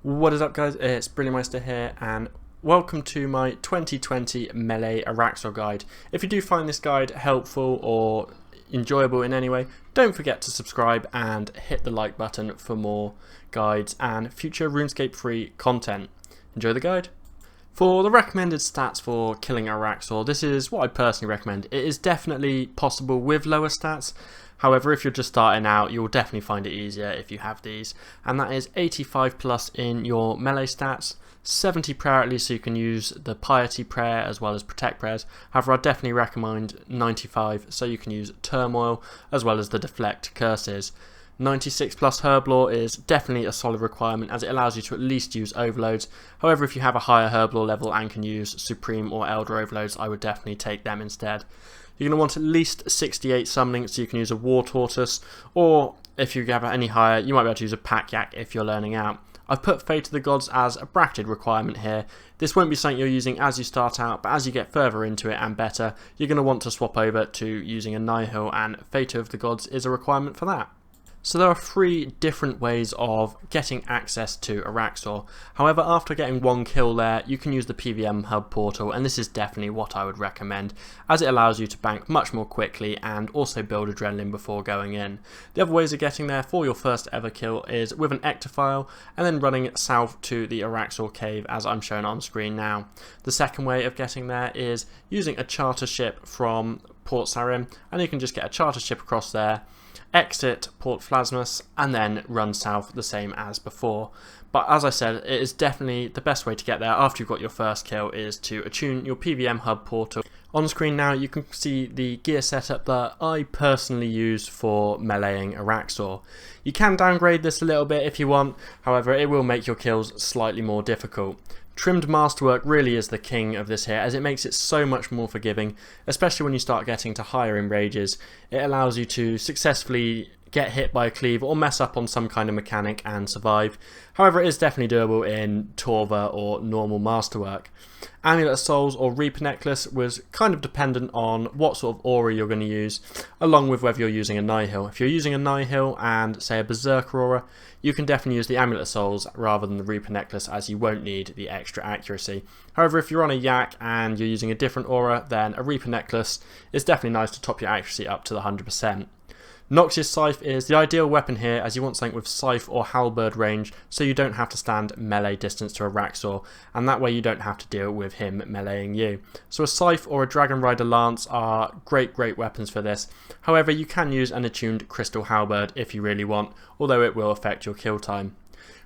What is up, guys? It's Brillymister here, and welcome to my 2020 Melee Araxxor guide. If you do find this guide helpful or enjoyable in any way, don't forget to subscribe and hit the like button for more guides and future Runescape free content. Enjoy the guide. For the recommended stats for killing Araxxor, this is what I personally recommend. It is definitely possible with lower stats. However, if you're just starting out, you'll definitely find it easier if you have these. And that is 85 plus in your melee stats, 70 prayer at least, so you can use the piety prayer as well as protect prayers. However, I definitely recommend 95 so you can use turmoil as well as the deflect curses. 96 plus Herblore is definitely a solid requirement as it allows you to at least use overloads. However, if you have a higher Herblore level and can use Supreme or Elder overloads, I would definitely take them instead. You're going to want at least 68 summoning so you can use a War Tortoise, or if you have any higher, you might be able to use a Pack Yak if you're learning out. I've put Fate of the Gods as a bracketed requirement here. This won't be something you're using as you start out, but as you get further into it and better, you're going to want to swap over to using a Nihil, and Fate of the Gods is a requirement for that. So there are three different ways of getting access to Araxxor. However, after getting one kill there, you can use the PVM hub portal, and this is definitely what I would recommend, as it allows you to bank much more quickly and also build adrenaline before going in. The other ways of getting there for your first ever kill is with an ectophile and then running south to the Araxxor cave as I'm shown on screen now. The second way of getting there is using a charter ship from Port Sarim, and you can just get a charter ship across there, exit Port Phlasmus, and then run south the same as before. But as I said, it is definitely the best way to get there after you've got your first kill is to attune your PVM hub portal. On screen now you can see the gear setup that I personally use for meleeing Araxxor. You can downgrade this a little bit if you want, however it will make your kills slightly more difficult. Trimmed Masterwork really is the king of this here, as it makes it so much more forgiving, especially when you start getting to higher enrages. It allows you to successfully get hit by a cleave or mess up on some kind of mechanic and survive. However, it is definitely doable in Torva or normal Masterwork. Amulet of Souls or Reaper Necklace was kind of dependent on what sort of aura you're going to use, along with whether you're using a Nihil. If you're using a Nihil and say a Berserker aura, you can definitely use the Amulet of Souls rather than the Reaper Necklace, as you won't need the extra accuracy. However, if you're on a Yak and you're using a different aura, then a Reaper Necklace is definitely nice to top your accuracy up to the 100%. Noxious Scythe is the ideal weapon here, as you want something with Scythe or Halberd range so you don't have to stand melee distance to Araxxor, and that way you don't have to deal with him meleeing you. So a Scythe or a Dragon Rider Lance are great weapons for this. However, you can use an attuned Crystal Halberd if you really want, although it will affect your kill time.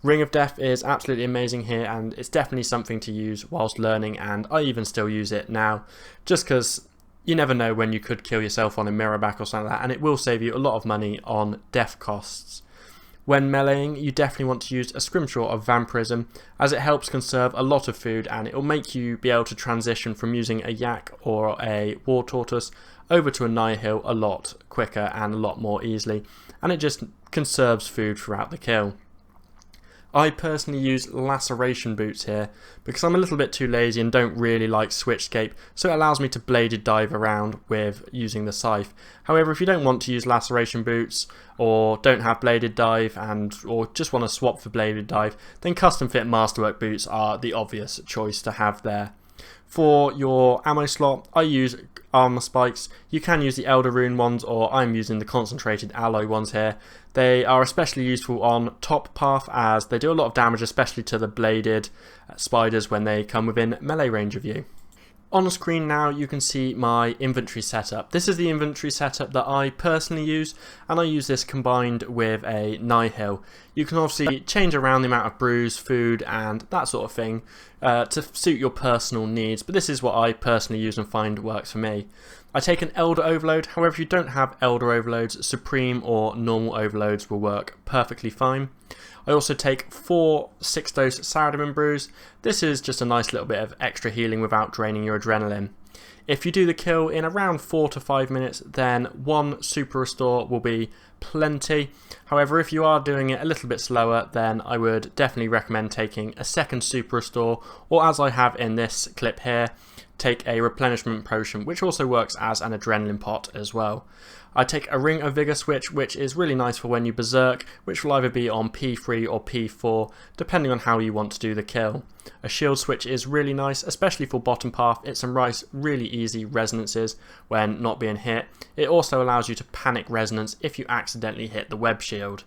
Ring of Death is absolutely amazing here, and it's definitely something to use whilst learning, and I even still use it now, just because you never know when you could kill yourself on a mirror back or something like that, and it will save you a lot of money on death costs. When meleeing, you definitely want to use a Scrimshaw of Vampirism, as it helps conserve a lot of food and it will make you be able to transition from using a Yak or a War Tortoise over to a Nihil a lot quicker and a lot more easily, and it just conserves food throughout the kill. I personally use laceration boots here because I'm a little bit too lazy and don't really like switchscape, so it allows me to bladed dive around with using the scythe. However, if you don't want to use laceration boots or don't have bladed dive or just want to swap for bladed dive, then custom fit masterwork boots are the obvious choice to have there. For your ammo slot, I use armor spikes. You can use the Elder Rune ones, or I'm using the concentrated alloy ones here. They are especially useful on top path as they do a lot of damage, especially to the bladed spiders when they come within melee range of you. On the screen now you can see my inventory setup. This is the inventory setup that I personally use, and I use this combined with a Nihil. You can obviously change around the amount of brews, food and that sort of thing to suit your personal needs, but this is what I personally use and find works for me. I take an Elder Overload. However, if you don't have Elder Overloads, Supreme or normal Overloads will work perfectly fine. I also take 4 6-dose Saradomin brews. This is just a nice little bit of extra healing without draining your adrenaline. If you do the kill in around 4 to 5 minutes, then 1 super restore will be plenty. However, if you are doing it a little bit slower, then I would definitely recommend taking a second super restore, or as I have in this clip here, take a replenishment potion, which also works as an adrenaline pot as well. I take a Ring of Vigor switch, which is really nice for when you berserk, which will either be on P3 or P4, depending on how you want to do the kill. A shield switch is really nice, especially for bottom path. It summarizes really easy resonances when not being hit. It also allows you to panic resonance if you accidentally hit the web shield.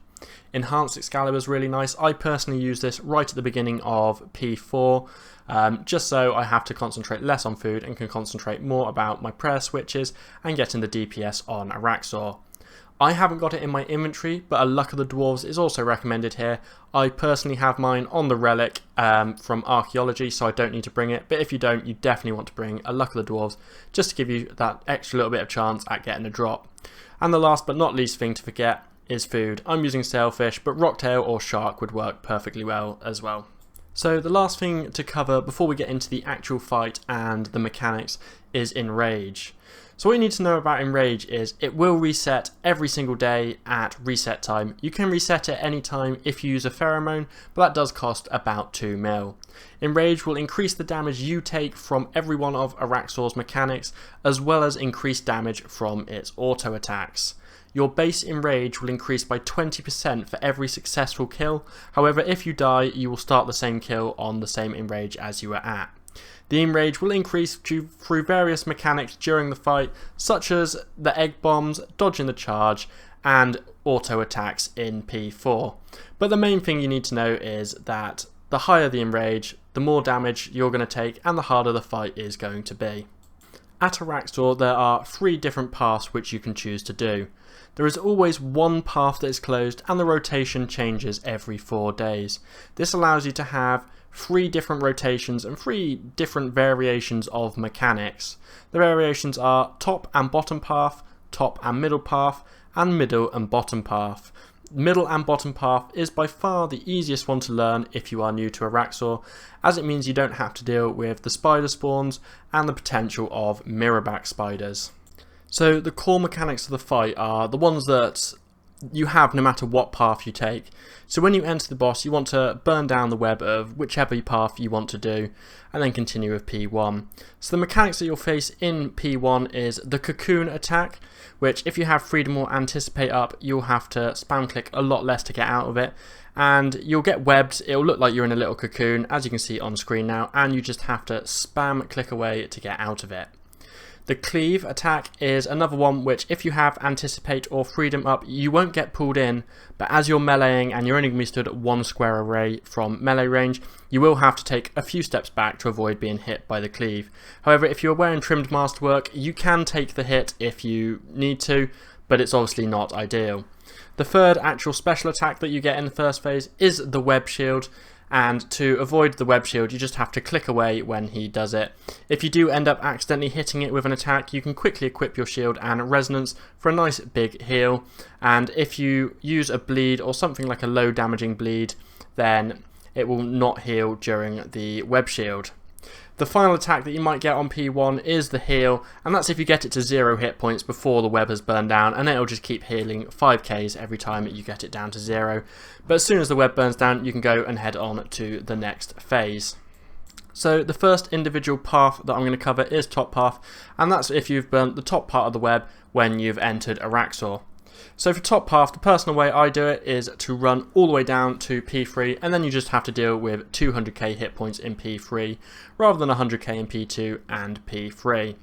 Enhanced Excalibur is really nice. I personally use this right at the beginning of P4, just so I have to concentrate less on food and can concentrate more about my prayer switches and getting the DPS on Araxxor. I haven't got it in my inventory, but a Luck of the Dwarves is also recommended here. I personally have mine on the relic from archaeology, so I don't need to bring it, but if you don't, you definitely want to bring a Luck of the Dwarves just to give you that extra little bit of chance at getting a drop. And the last but not least thing to forget is food. I'm using sailfish, but rocktail or shark would work perfectly well as well. So the last thing to cover before we get into the actual fight and the mechanics is Enrage. So what you need to know about Enrage is it will reset every single day at reset time. You can reset it any time if you use a pheromone, but that does cost about 2 mil. Enrage will increase the damage you take from every one of Araxxor's mechanics, as well as increase damage from its auto attacks. Your base Enrage will increase by 20% for every successful kill. However, if you die, you will start the same kill on the same Enrage as you were at. The Enrage will increase through various mechanics during the fight, such as the egg bombs, dodging the charge, and auto attacks in P4. But the main thing you need to know is that the higher the Enrage, the more damage you're going to take and the harder the fight is going to be. At Araxxor, there are 3 different paths which you can choose to do. There is always one path that is closed and the rotation changes every 4 days. This allows you to have 3 different rotations and 3 different variations of mechanics. The variations are top and bottom path, top and middle path, and middle and bottom path. Middle and bottom path is by far the easiest one to learn if you are new to Araxxor, as it means you don't have to deal with the spider spawns and the potential of mirrorback spiders. So the core mechanics of the fight are the ones that you have no matter what path you take. So when you enter the boss, you want to burn down the web of whichever path you want to do, and then continue with P1. So the mechanics that you'll face in P1 is the cocoon attack, which if you have freedom or anticipate up, you'll have to spam click a lot less to get out of it, and you'll get webbed. It'll look like you're in a little cocoon, as you can see on screen now, and you just have to spam click away to get out of it. The cleave attack is another one which if you have anticipate or freedom up, you won't get pulled in, but as you're meleeing and you're only going to be stood at 1 square array from melee range, you will have to take a few steps back to avoid being hit by the cleave. However, if you're wearing trimmed masterwork, you can take the hit if you need to, but it's obviously not ideal. The third actual special attack that you get in the first phase is the web shield. And to avoid the web shield, you just have to click away when he does it. If you do end up accidentally hitting it with an attack, you can quickly equip your shield and resonance for a nice big heal. And if you use a bleed or something like a low damaging bleed, then it will not heal during the web shield. The final attack that you might get on P1 is the heal, and that's if you get it to 0 hit points before the web has burned down, and it'll just keep healing 5Ks every time you get it down to 0. But as soon as the web burns down, you can go and head on to the next phase. So the first individual path that I'm going to cover is top path, and that's if you've burnt the top part of the web when you've entered Araxxor. So for top path, the personal way I do it is to run all the way down to P3, and then you just have to deal with 200k hit points in P3 rather than 100k in P2 and P3.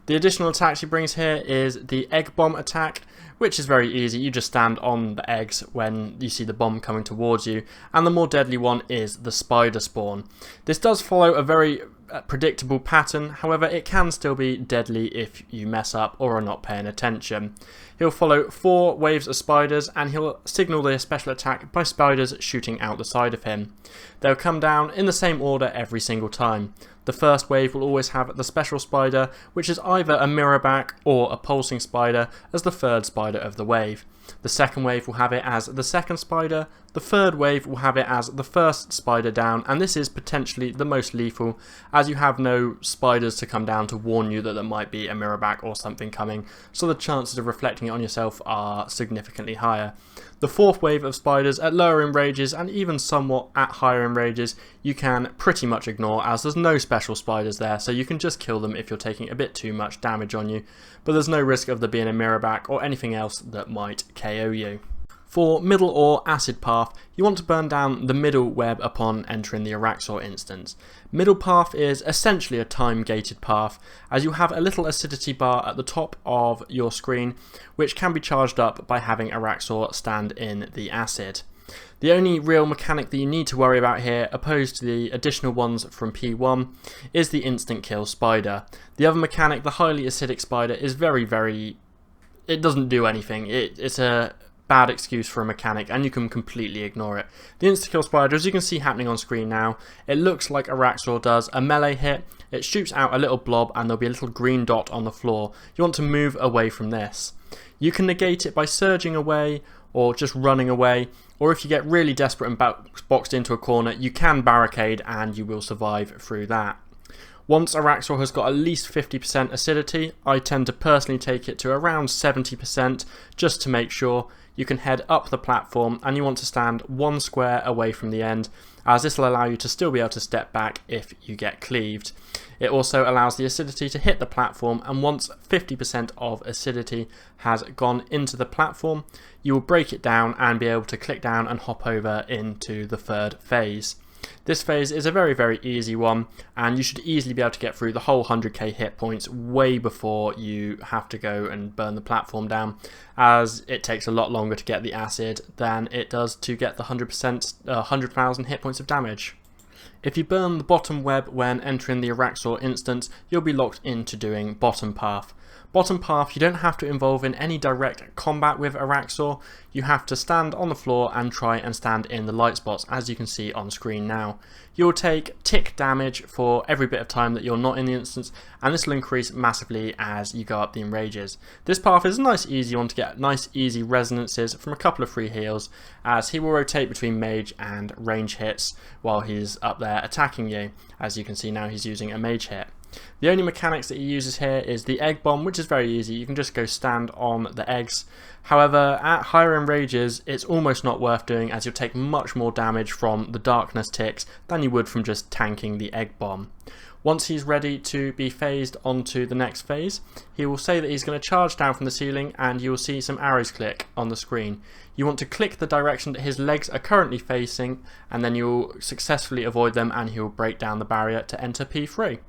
The additional attacks he brings here is the egg bomb attack, which is very easy. You just stand on the eggs when you see the bomb coming towards you, and the more deadly one is the spider spawn. This does follow a very predictable pattern, however it can still be deadly if you mess up or are not paying attention. He'll follow 4 waves of spiders, and he'll signal their special attack by spiders shooting out the side of him. They'll come down in the same order every single time. The first wave will always have the special spider, which is either a mirrorback or a pulsing spider as the third spider of the wave. The second wave will have it as the second spider, The third wave will have it as the first spider down, and this is potentially the most lethal as you have no spiders to come down to warn you that there might be a mirror back or something coming, so the chances of reflecting it on yourself are significantly higher. The fourth wave of spiders at lower enrages and even somewhat at higher enrages you can pretty much ignore, as there's no special spiders there, so you can just kill them if you're taking a bit too much damage on you, but there's no risk of there being a mirror back or anything else that might KO you. For middle or acid path, you want to burn down the middle web upon entering the Araxxor instance. Middle path is essentially a time gated path, as you have a little acidity bar at the top of your screen which can be charged up by having Araxxor stand in the acid. The only real mechanic that you need to worry about here, opposed to the additional ones from P1, is the instant kill spider. The other mechanic, the highly acidic spider, is it doesn't do anything. It's a bad excuse for a mechanic and you can completely ignore it. The insta-kill spider, as you can see happening on screen now, it looks like Araxxor does a melee hit, it shoots out a little blob and there'll be a little green dot on the floor. You want to move away from this. You can negate it by surging away or just running away, or if you get really desperate and boxed into a corner, you can barricade and you will survive through that. Once Araxxor has got at least 50% acidity, I tend to personally take it to around 70% just to make sure. You can head up the platform and you want to stand one square away from the end, as this will allow you to still be able to step back if you get cleaved. It also allows the acidity to hit the platform, and once 50% of acidity has gone into the platform, you will break it down and be able to click down and hop over into the third phase. This phase is a very easy one, and you should easily be able to get through the whole 100k hit points way before you have to go and burn the platform down, as it takes a lot longer to get the acid than it does to get the 100,000 hit points of damage. If you burn the bottom web when entering the Araxxor instance, you'll be locked into doing bottom path. Bottom path, you don't have to involve in any direct combat with Araxxor. You have to stand on the floor and try and stand in the light spots, as you can see on screen now. You'll take tick damage for every bit of time that you're not in the instance, and this will increase massively as you go up the enrages. This path is a nice easy one to get nice easy resonances from a couple of free heals, as he will rotate between mage and range hits while he's up there attacking you. As you can see now, he's using a mage hit. The only mechanics that he uses here is the egg bomb, which is very easy. You can just go stand on the eggs. However, at higher enrages, it's almost not worth doing, as you'll take much more damage from the darkness ticks than you would from just tanking the egg bomb. Once he's ready to be phased onto the next phase, he will say that he's going to charge down from the ceiling, and you will see some arrows click on the screen. You want to click the direction that his legs are currently facing, and then you'll successfully avoid them and he will break down the barrier to enter P3.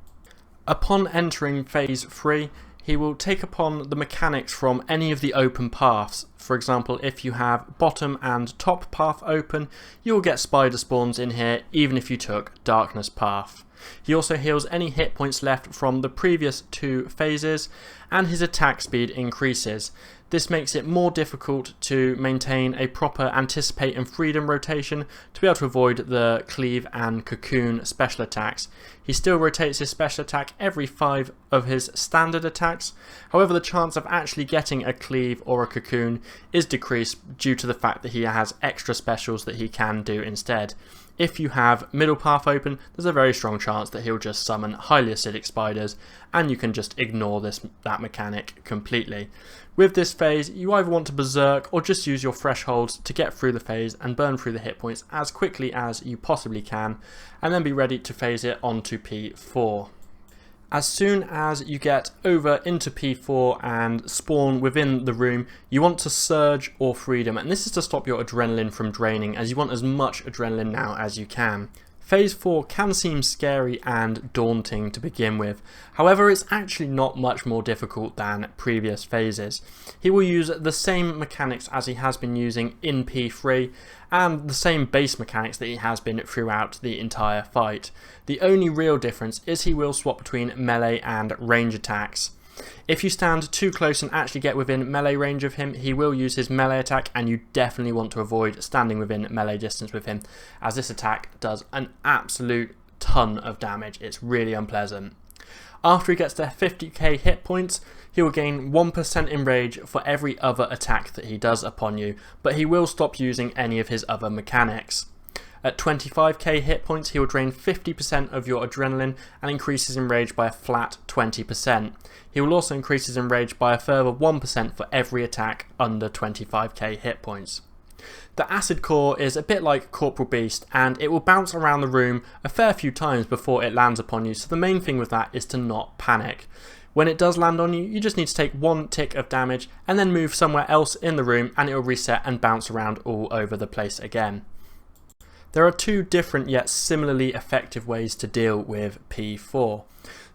Upon entering phase 3, he will take upon the mechanics from any of the open paths. For example, if you have bottom and top path open, you will get spider spawns in here even if you took darkness path. He also heals any hit points left from the previous 2 phases, and his attack speed increases. This makes it more difficult to maintain a proper anticipate and freedom rotation to be able to avoid the cleave and cocoon special attacks. He still rotates his special attack every 5 of his standard attacks, however the chance of actually getting a cleave or a cocoon is decreased due to the fact that he has extra specials that he can do instead. If you have middle path open, there's a very strong chance that he'll just summon highly acidic spiders, and you can just ignore that mechanic completely. With this phase, you either want to berserk or just use your thresholds to get through the phase and burn through the hit points as quickly as you possibly can, and then be ready to phase it onto P4. As soon as you get over into P4 and spawn within the room, you want to surge or freedom, and this is to stop your adrenaline from draining, as you want as much adrenaline now as you can. Phase 4 can seem scary and daunting to begin with, however it's actually not much more difficult than previous phases. He will use the same mechanics as he has been using in P3, and the same base mechanics that he has been throughout the entire fight. The only real difference is he will swap between melee and range attacks. If you stand too close and actually get within melee range of him, he will use his melee attack, and you definitely want to avoid standing within melee distance with him, as this attack does an absolute ton of damage. It's really unpleasant. After he gets to 50k hit points, he will gain 1% Enrage for every other attack that he does upon you, but he will stop using any of his other mechanics. At 25k hit points, he will drain 50% of your adrenaline and increase his Enrage by a flat 20%. He will also increase his Enrage by a further 1% for every attack under 25k hit points. The Acid Core is a bit like Corporal Beast, and it will bounce around the room a fair few times before it lands upon you, so the main thing with that is to not panic. When it does land on you, you just need to take 1 tick of damage and then move somewhere else in the room and it will reset and bounce around all over the place again. There are 2 different yet similarly effective ways to deal with P4.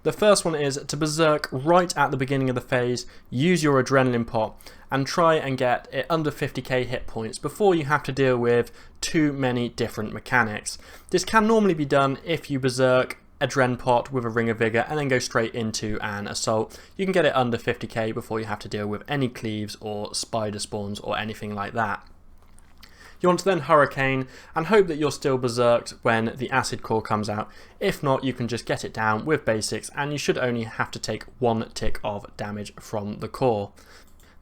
The first one is to berserk right at the beginning of the phase, use your adrenaline pot and try and get it under 50k hit points before you have to deal with too many different mechanics. This can normally be done if you berserk adren pot with a ring of vigor and then go straight into an assault. You can get it under 50k before you have to deal with any cleaves or spider spawns or anything like that. You want to then Hurricane and hope that you're still berserked when the Acid Core comes out. If not, you can just get it down with basics and you should only have to take 1 tick of damage from the core.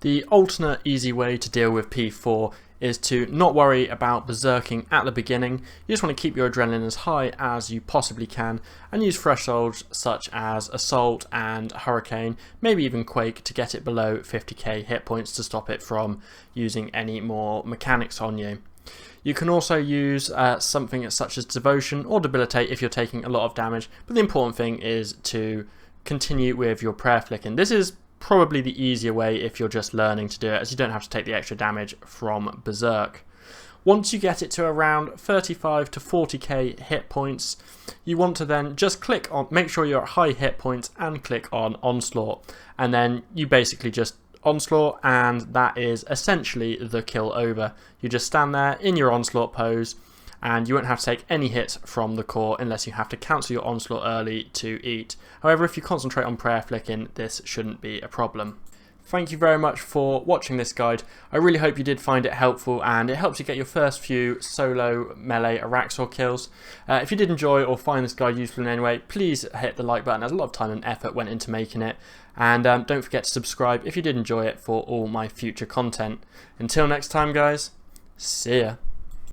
The alternate easy way to deal with P4 is to not worry about berserking at the beginning. You just want to keep your adrenaline as high as you possibly can and use thresholds such as Assault and Hurricane, maybe even Quake, to get it below 50k hit points to stop it from using any more mechanics on you. You can also use something such as Devotion or Debilitate if you're taking a lot of damage, but the important thing is to continue with your prayer flicking. This is probably the easier way if you're just learning to do it, as you don't have to take the extra damage from Berserk. Once you get it to around 35 to 40k hit points, you want to then just click on, make sure you're at high hit points and click on Onslaught, and then you basically just Onslaught and that is essentially the kill over. You just stand there in your Onslaught pose and you won't have to take any hits from the core unless you have to cancel your Onslaught early to eat. However, if you concentrate on prayer flicking, this shouldn't be a problem. Thank you very much for watching this guide. I really hope you did find it helpful and it helps you get your first few solo melee Araxxor kills. If you did enjoy or find this guide useful in any way, please hit the like button, as a lot of time and effort went into making it. And don't forget to subscribe if you did enjoy it for all my future content. Until next time guys, see ya.